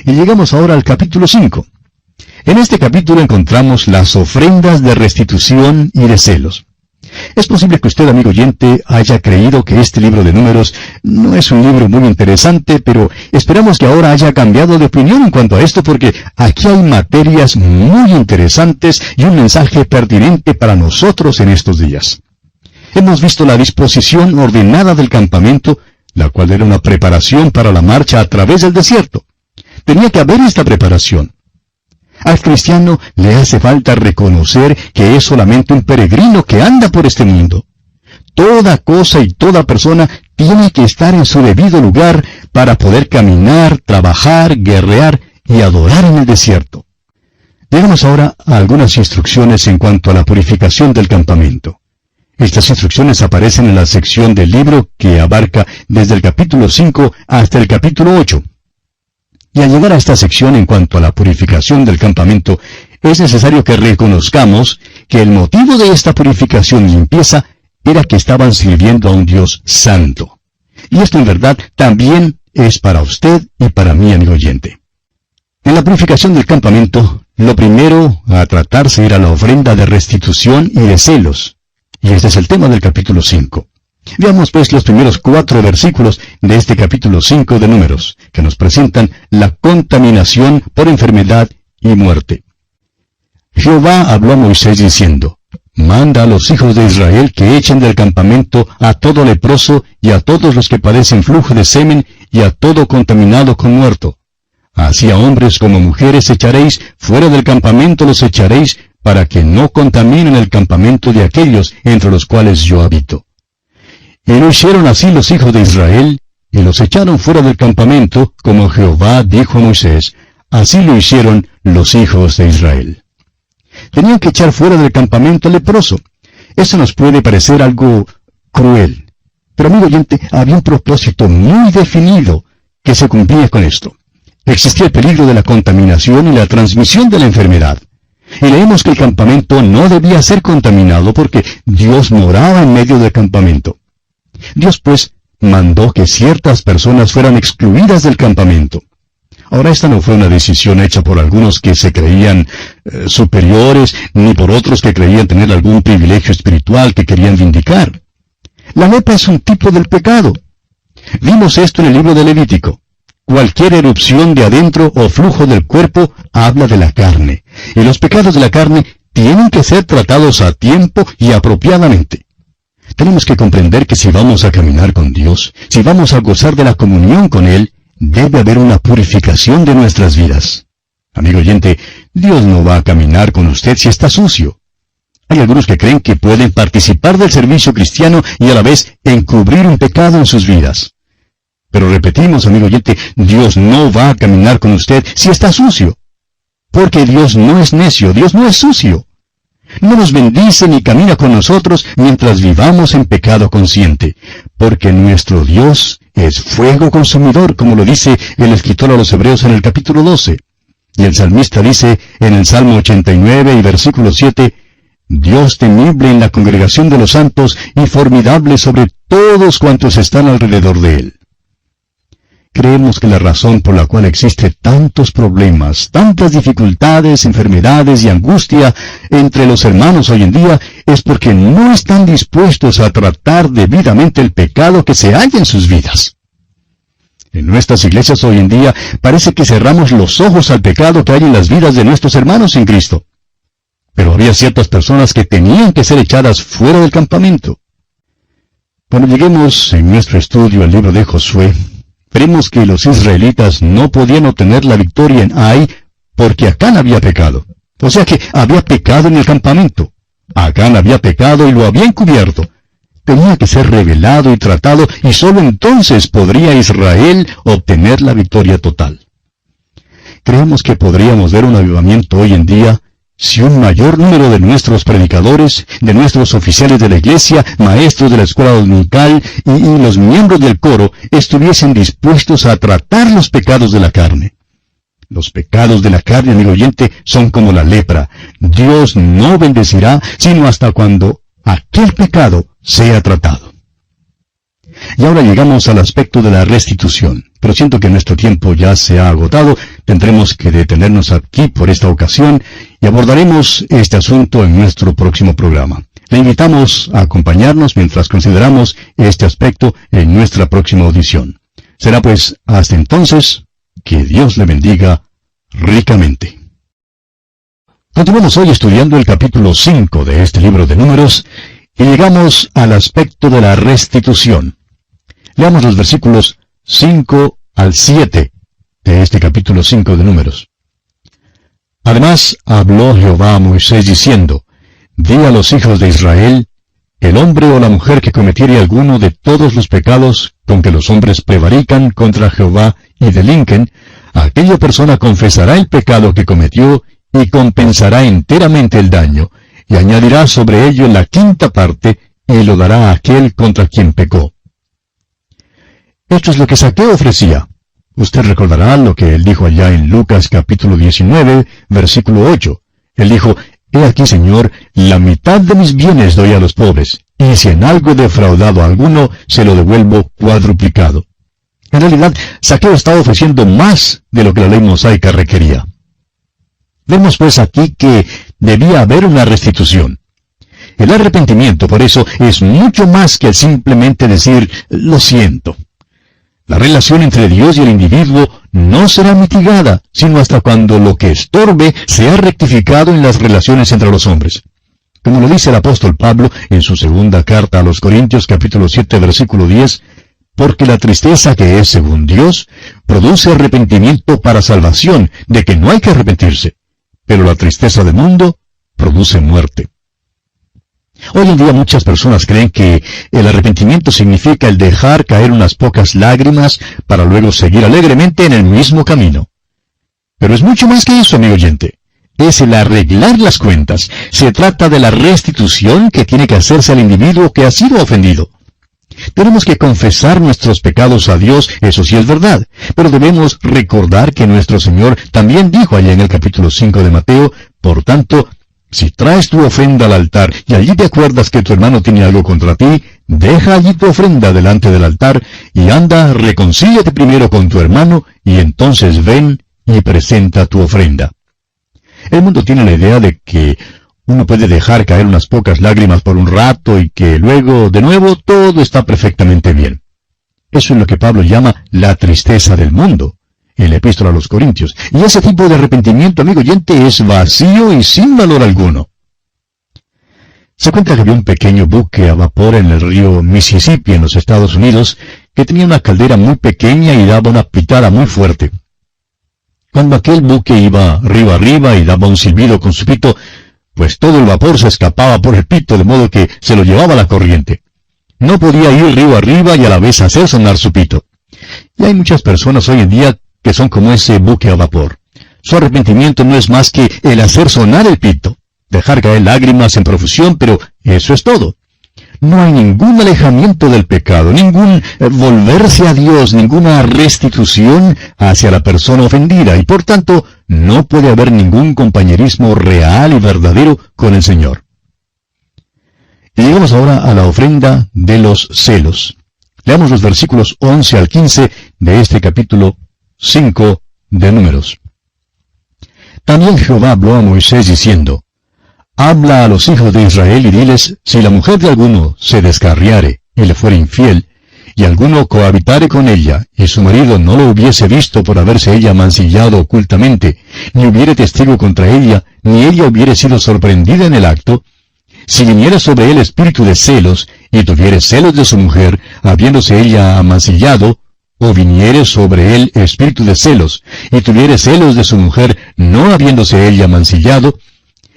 Y llegamos ahora al capítulo 5. En este capítulo encontramos las ofrendas de restitución y de celos. Es posible que usted, amigo oyente, haya creído que este libro de Números no es un libro muy interesante, pero esperamos que ahora haya cambiado de opinión en cuanto a esto, porque aquí hay materias muy interesantes y un mensaje pertinente para nosotros en estos días. Hemos visto la disposición ordenada del campamento, la cual era una preparación para la marcha a través del desierto. Tenía que haber esta preparación. Al cristiano le hace falta reconocer que es solamente un peregrino que anda por este mundo. Toda cosa y toda persona tiene que estar en su debido lugar para poder caminar, trabajar, guerrear y adorar en el desierto. Llegamos ahora a algunas instrucciones en cuanto a la purificación del campamento. Estas instrucciones aparecen en la sección del libro que abarca desde el capítulo 5 hasta el capítulo 8. Y al llegar a esta sección en cuanto a la purificación del campamento, es necesario que reconozcamos que el motivo de esta purificación y limpieza era que estaban sirviendo a un Dios santo. Y esto en verdad también es para usted y para mí, amigo oyente. En la purificación del campamento, lo primero a tratarse era la ofrenda de restitución y de celos. Y este es el tema del capítulo 5. Veamos pues los primeros 4 versículos de este capítulo 5 de Números, que nos presentan la contaminación por enfermedad y muerte. Jehová habló a Moisés diciendo, manda a los hijos de Israel que echen del campamento a todo leproso y a todos los que padecen flujo de semen y a todo contaminado con muerto. Así a hombres como mujeres echaréis, fuera del campamento los echaréis, para que no contaminen el campamento de aquellos entre los cuales yo habito. Y lo hicieron así los hijos de Israel, y los echaron fuera del campamento, como Jehová dijo a Moisés. Así lo hicieron los hijos de Israel. Tenían que echar fuera del campamento al leproso. Eso nos puede parecer algo cruel. Pero, amigo oyente, había un propósito muy definido que se cumplía con esto. Existía el peligro de la contaminación y la transmisión de la enfermedad. Y leemos que el campamento no debía ser contaminado porque Dios moraba en medio del campamento. Dios, pues, mandó que ciertas personas fueran excluidas del campamento. Ahora, esta no fue una decisión hecha por algunos que se creían superiores, ni por otros que creían tener algún privilegio espiritual que querían vindicar. La lepra es un tipo del pecado. Vimos esto en el libro de Levítico. Cualquier erupción de adentro o flujo del cuerpo habla de la carne, y los pecados de la carne tienen que ser tratados a tiempo y apropiadamente. Tenemos que comprender que si vamos a caminar con Dios, si vamos a gozar de la comunión con Él, debe haber una purificación de nuestras vidas. Amigo oyente, Dios no va a caminar con usted si está sucio. Hay algunos que creen que pueden participar del servicio cristiano y a la vez encubrir un pecado en sus vidas. Pero repetimos, amigo oyente, Dios no va a caminar con usted si está sucio. Porque Dios no es necio, Dios no es sucio. No nos bendice ni camina con nosotros mientras vivamos en pecado consciente, porque nuestro Dios es fuego consumidor, como lo dice el escritor a los Hebreos en el capítulo 12. Y el salmista dice en el Salmo 89 y versículo 7, Dios temible en la congregación de los santos y formidable sobre todos cuantos están alrededor de Él. Creemos que la razón por la cual existe tantos problemas, tantas dificultades, enfermedades y angustia entre los hermanos hoy en día es porque no están dispuestos a tratar debidamente el pecado que se halla en sus vidas. En nuestras iglesias hoy en día parece que cerramos los ojos al pecado que hay en las vidas de nuestros hermanos en Cristo. Pero había ciertas personas que tenían que ser echadas fuera del campamento. Cuando lleguemos en nuestro estudio al libro de Josué, veremos que los israelitas no podían obtener la victoria en Ai porque Acán había pecado. O sea que había pecado en el campamento. Acán había pecado y lo había encubierto. Tenía que ser revelado y tratado y sólo entonces podría Israel obtener la victoria total. Creemos que podríamos ver un avivamiento hoy en día si un mayor número de nuestros predicadores, de nuestros oficiales de la iglesia, maestros de la escuela dominical y los miembros del coro estuviesen dispuestos a tratar los pecados de la carne. Los pecados de la carne, amigo oyente, son como la lepra. Dios no bendecirá sino hasta cuando aquel pecado sea tratado. Y ahora llegamos al aspecto de la restitución. Pero siento que nuestro tiempo ya se ha agotado. Tendremos que detenernos aquí por esta ocasión y abordaremos este asunto en nuestro próximo programa. Le invitamos a acompañarnos mientras consideramos este aspecto en nuestra próxima audición. Será pues hasta entonces, que Dios le bendiga ricamente. Continuamos hoy estudiando el capítulo 5 de este libro de Números y llegamos al aspecto de la restitución. Leamos los versículos 5 al 7 de este capítulo 5 de Números. Además habló Jehová a Moisés diciendo, Di a los hijos de Israel, el hombre o la mujer que cometiere alguno de todos los pecados con que los hombres prevarican contra Jehová y delinquen, aquella persona confesará el pecado que cometió y compensará enteramente el daño, y añadirá sobre ello la quinta parte, y lo dará a aquel contra quien pecó. Esto es lo que Zaqueo ofrecía. Usted recordará lo que él dijo allá en Lucas capítulo 19, versículo 8. Él dijo, He aquí, Señor, la mitad de mis bienes doy a los pobres, y si en algo he defraudado a alguno, se lo devuelvo cuadruplicado. En realidad, Zaqueo estaba ofreciendo más de lo que la ley mosaica requería. Vemos pues aquí que debía haber una restitución. El arrepentimiento, por eso, es mucho más que simplemente decir, lo siento. La relación entre Dios y el individuo no será mitigada, sino hasta cuando lo que estorbe sea rectificado en las relaciones entre los hombres. Como lo dice el apóstol Pablo en su segunda carta a los Corintios, capítulo 7, versículo 10, porque la tristeza que es según Dios produce arrepentimiento para salvación, de que no hay que arrepentirse, pero la tristeza del mundo produce muerte. Hoy en día muchas personas creen que el arrepentimiento significa el dejar caer unas pocas lágrimas para luego seguir alegremente en el mismo camino. Pero es mucho más que eso, amigo oyente. Es el arreglar las cuentas. Se trata de la restitución que tiene que hacerse al individuo que ha sido ofendido. Tenemos que confesar nuestros pecados a Dios, eso sí es verdad, pero debemos recordar que nuestro Señor también dijo allá en el capítulo 5 de Mateo, por tanto, si traes tu ofrenda al altar y allí te acuerdas que tu hermano tiene algo contra ti, deja allí tu ofrenda delante del altar y anda, reconcíliate primero con tu hermano y entonces ven y presenta tu ofrenda. El mundo tiene la idea de que uno puede dejar caer unas pocas lágrimas por un rato y que luego, de nuevo, todo está perfectamente bien. Eso es lo que Pablo llama la tristeza del mundo en la epístola a los Corintios. Y ese tipo de arrepentimiento, amigo oyente, es vacío y sin valor alguno. Se cuenta que había un pequeño buque a vapor en el río Mississippi en los Estados Unidos que tenía una caldera muy pequeña y daba una pitada muy fuerte. Cuando aquel buque iba río arriba y daba un silbido con su pito, pues todo el vapor se escapaba por el pito, de modo que se lo llevaba la corriente. No podía ir río arriba y a la vez hacer sonar su pito. Y hay muchas personas hoy en día que son como ese buque a vapor. Su arrepentimiento no es más que el hacer sonar el pito, dejar caer lágrimas en profusión, pero eso es todo. No hay ningún alejamiento del pecado, ningún volverse a Dios, ninguna restitución hacia la persona ofendida, y por tanto no puede haber ningún compañerismo real y verdadero con el Señor. Y llegamos ahora a la ofrenda de los celos. Leamos los versículos 11 al 15 de este capítulo 5 de Números. También Jehová habló a Moisés diciendo, Habla a los hijos de Israel y diles, si la mujer de alguno se descarriare y le fuere infiel, y alguno cohabitare con ella, y su marido no lo hubiese visto por haberse ella mancillado ocultamente, ni hubiere testigo contra ella, ni ella hubiere sido sorprendida en el acto, si viniera sobre él espíritu de celos, y tuviere celos de su mujer, habiéndose ella amancillado, o viniere sobre él espíritu de celos, y tuviere celos de su mujer, no habiéndose ella mancillado,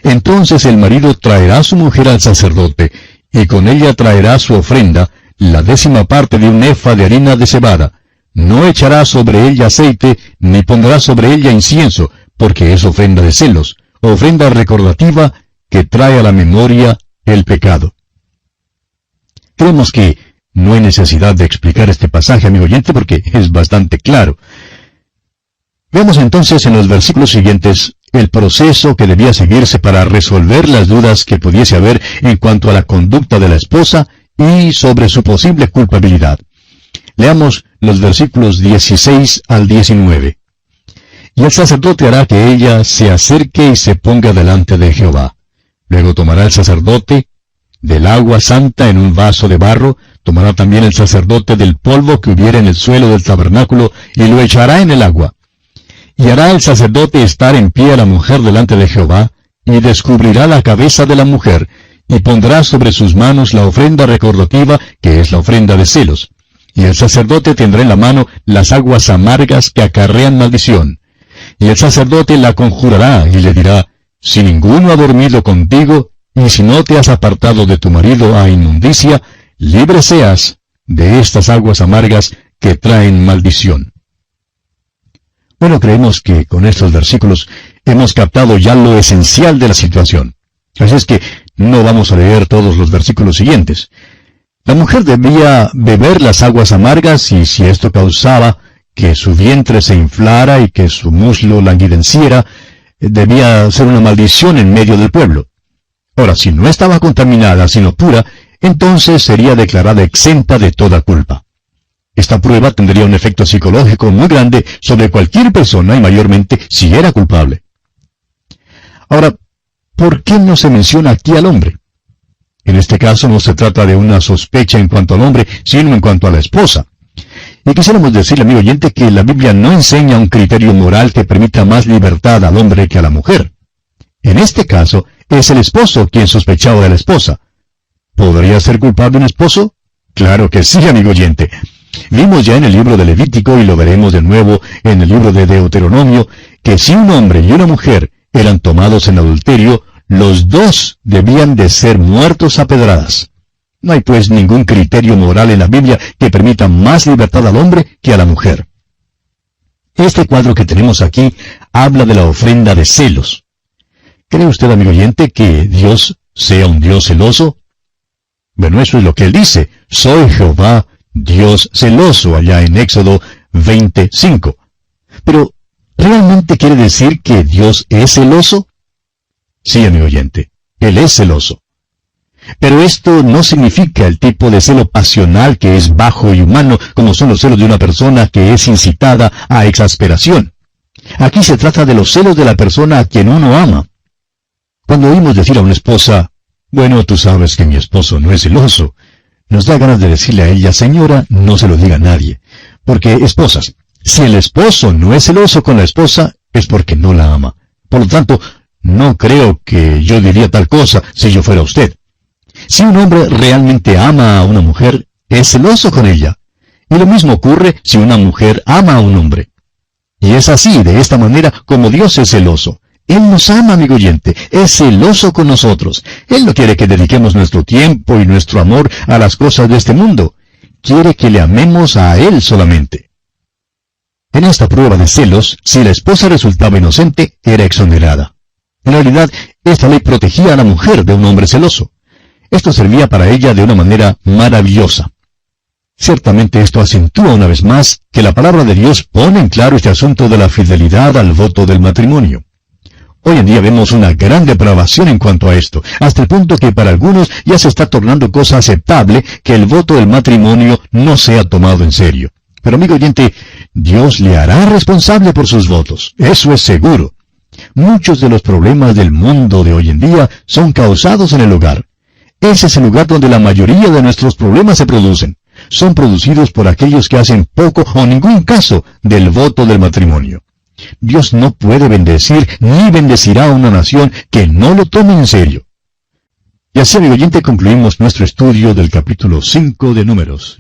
entonces el marido traerá a su mujer al sacerdote, y con ella traerá su ofrenda, la 10ª parte de un efa de harina de cebada. No echará sobre ella aceite, ni pondrá sobre ella incienso, porque es ofrenda de celos, ofrenda recordativa que trae a la memoria el pecado. Creemos que no hay necesidad de explicar este pasaje, amigo oyente, porque es bastante claro. Veamos entonces en los versículos siguientes el proceso que debía seguirse para resolver las dudas que pudiese haber en cuanto a la conducta de la esposa y sobre su posible culpabilidad. Leamos los versículos 16 al 19. Y el sacerdote hará que ella se acerque y se ponga delante de Jehová. Luego tomará el sacerdote del agua santa en un vaso de barro, tomará también el sacerdote del polvo que hubiera en el suelo del tabernáculo, y lo echará en el agua. Y hará el sacerdote estar en pie a la mujer delante de Jehová, y descubrirá la cabeza de la mujer, y pondrá sobre sus manos la ofrenda recordativa, que es la ofrenda de celos. Y el sacerdote tendrá en la mano las aguas amargas que acarrean maldición. Y el sacerdote la conjurará, y le dirá, si ninguno ha dormido contigo, y si no te has apartado de tu marido a inmundicia, libre seas de estas aguas amargas que traen maldición. Bueno, creemos que con estos versículos hemos captado ya lo esencial de la situación. Así es que no vamos a leer todos los versículos siguientes. La mujer debía beber las aguas amargas, y si esto causaba que su vientre se inflara y que su muslo languideciera, debía ser una maldición en medio del pueblo. Ahora, si no estaba contaminada, sino pura, entonces sería declarada exenta de toda culpa. Esta prueba tendría un efecto psicológico muy grande sobre cualquier persona, y mayormente si era culpable. Ahora, ¿por qué no se menciona aquí al hombre? En este caso no se trata de una sospecha en cuanto al hombre, sino en cuanto a la esposa. Y quisiéramos decirle, amigo oyente, que la Biblia no enseña un criterio moral que permita más libertad al hombre que a la mujer. En este caso, es el esposo quien sospechaba de la esposa. ¿Podría ser culpable un esposo? Claro que sí, amigo oyente. Vimos ya en el libro de Levítico, y lo veremos de nuevo en el libro de Deuteronomio, que si un hombre y una mujer eran tomados en adulterio, los dos debían de ser muertos a pedradas. No hay pues ningún criterio moral en la Biblia que permita más libertad al hombre que a la mujer. Este cuadro que tenemos aquí habla de la ofrenda de celos. ¿Cree usted, amigo oyente, que Dios sea un Dios celoso? Bueno, eso es lo que Él dice. Soy Jehová, Dios celoso, allá en Éxodo 25. Pero, ¿realmente quiere decir que Dios es celoso? Sí, amigo oyente, Él es celoso. Pero esto no significa el tipo de celo pasional que es bajo y humano, como son los celos de una persona que es incitada a exasperación. Aquí se trata de los celos de la persona a quien uno ama. Cuando oímos decir a una esposa, bueno, tú sabes que mi esposo no es celoso, nos da ganas de decirle a ella, señora, no se lo diga a nadie. Porque, esposas, si el esposo no es celoso con la esposa, es porque no la ama. Por lo tanto, no creo que yo diría tal cosa si yo fuera usted. Si un hombre realmente ama a una mujer, es celoso con ella. Y lo mismo ocurre si una mujer ama a un hombre. Y es así, de esta manera, como Dios es celoso. Él nos ama, amigo oyente, es celoso con nosotros. Él no quiere que dediquemos nuestro tiempo y nuestro amor a las cosas de este mundo. Quiere que le amemos a Él solamente. En esta prueba de celos, si la esposa resultaba inocente, era exonerada. En realidad, esta ley protegía a la mujer de un hombre celoso. Esto servía para ella de una manera maravillosa. Ciertamente esto acentúa una vez más que la palabra de Dios pone en claro este asunto de la fidelidad al voto del matrimonio. Hoy en día vemos una gran depravación en cuanto a esto, hasta el punto que para algunos ya se está tornando cosa aceptable que el voto del matrimonio no sea tomado en serio. Pero amigo oyente, Dios le hará responsable por sus votos, eso es seguro. Muchos de los problemas del mundo de hoy en día son causados en el hogar. Ese es el lugar donde la mayoría de nuestros problemas se producen. Son producidos por aquellos que hacen poco o ningún caso del voto del matrimonio. Dios no puede bendecir ni bendecirá a una nación que no lo tome en serio. Y así, amigo oyente, concluimos nuestro estudio del capítulo 5 de Números.